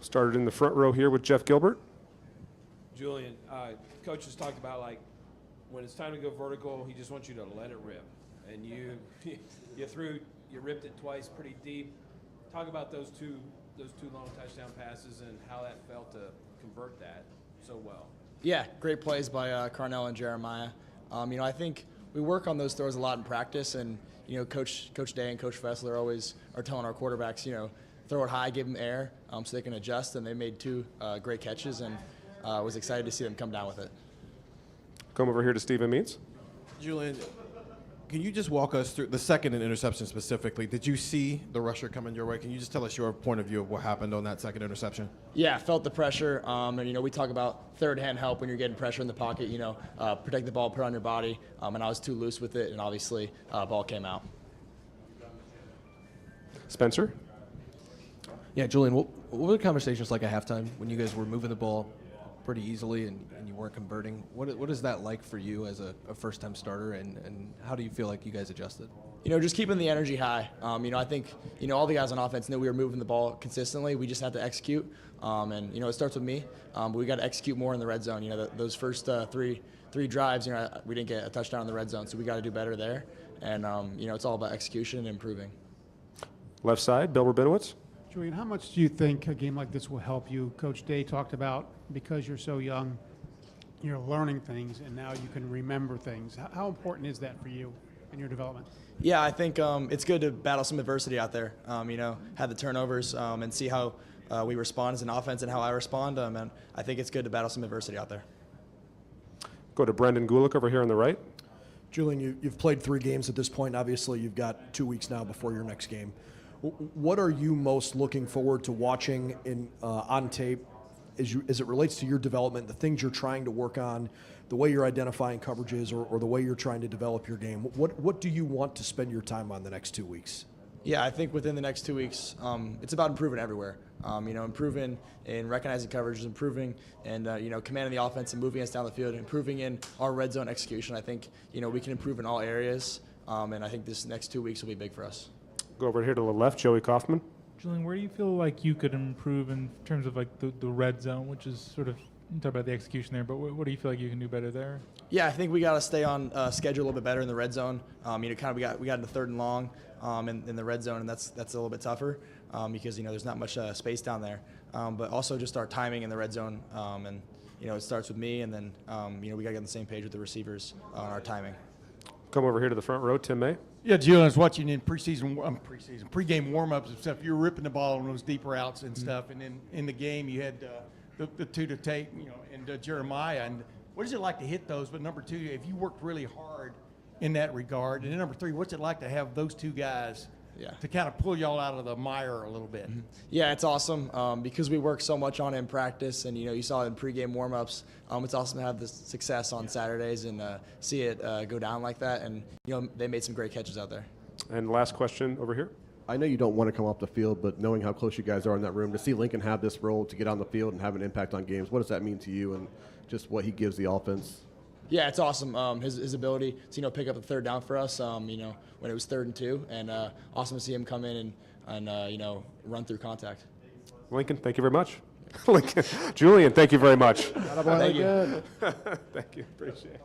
Started in the front row here with Jeff Gilbert. Julian, Coach has talked about, like, when it's time to go vertical, he just wants you to let it rip. And you ripped it twice pretty deep. Talk about those two long touchdown passes and how that felt to convert that so well. Yeah, great plays by Carnell and Jeremiah. I think we work on those throws a lot in practice, and Coach Day and Coach Fessler always are telling our quarterbacks, throw it high, give them air, so they can adjust. And they made two great catches, and was excited to see them come down with it. Come over here to Stephen Means. Julian, can you just walk us through the second interception specifically? Did you see the rusher coming your way? Can you just tell us your point of view of what happened on that second interception? Yeah, felt the pressure. And we talk about third-hand help when you're getting pressure in the pocket. Protect the ball, put it on your body. And I was too loose with it, and obviously, ball came out. Spencer. Yeah, Julian, what were the conversations like at halftime when you guys were moving the ball pretty easily and you weren't converting? What is that like for you as a first-time starter, and how do you feel like you guys adjusted? Just keeping the energy high. I think, all the guys on offense knew we were moving the ball consistently. We just had to execute. It starts with me, but we got to execute more in the red zone. Those first three drives, we didn't get a touchdown in the red zone, so we got to do better there. And, it's all about execution and improving. Left side, Bill Rabinowitz. Julian, how much do you think a game like this will help you? Coach Day talked about, because you're so young, you're learning things, and now you can remember things. How important is that for you in your development? Yeah, I think it's good to battle some adversity out there. Have the turnovers and see how we respond as an offense and how I respond. And I think it's good to battle some adversity out there. Go to Brendan Gulick over here on the right. Julian, you've played 3 games at this point. Obviously, you've got 2 weeks now before your next game. What are you most looking forward to watching on tape as it relates to your development, the things you're trying to work on, the way you're identifying coverages, or the way you're trying to develop your game? What do you want to spend your time on the next 2 weeks? Yeah, I think within the next 2 weeks, it's about improving everywhere. Improving in recognizing coverages, improving and commanding the offense and moving us down the field, improving in our red zone execution. I think we can improve in all areas, and I think this next 2 weeks will be big for us. Go over here to the left, Joey Kaufman. Julian, where do you feel like you could improve in terms of like the red zone, which is sort of, you talk about the execution there, but what do you feel like you can do better there? Yeah, I think we got to stay on schedule a little bit better in the red zone. We got into third and long in the red zone, and that's a little bit tougher because there's not much space down there. But also just our timing in the red zone, and it starts with me, and then we got to get on the same page with the receivers on our timing. Come over here to the front row, Tim May. Yeah, Julian, I was watching in pregame warm-ups and stuff. You were ripping the ball on those deep routes and stuff, and then in the game you had the two to take, and Jeremiah. And what is it like to hit those? But number 2, if you worked really hard in that regard, and then number 3, what's it like to have those 2 guys to kind of pull y'all out of the mire a little bit? Yeah, it's awesome because we work so much on it in practice, and you saw it in pregame warm-ups. It's awesome to have the success on Saturdays and see it go down like that. And they made some great catches out there. And last question over here. I know you don't want to come off the field, but knowing how close you guys are in that room, to see Lincoln have this role to get on the field and have an impact on games, what does that mean to you and just what he gives the offense? Yeah, it's awesome. His ability to pick up the third down for us. When it was 3rd and 2, and awesome to see him come in and run through contact. Lincoln, thank you very much. Lincoln, Julian, thank you very much. Thank you. Thank you. Appreciate it.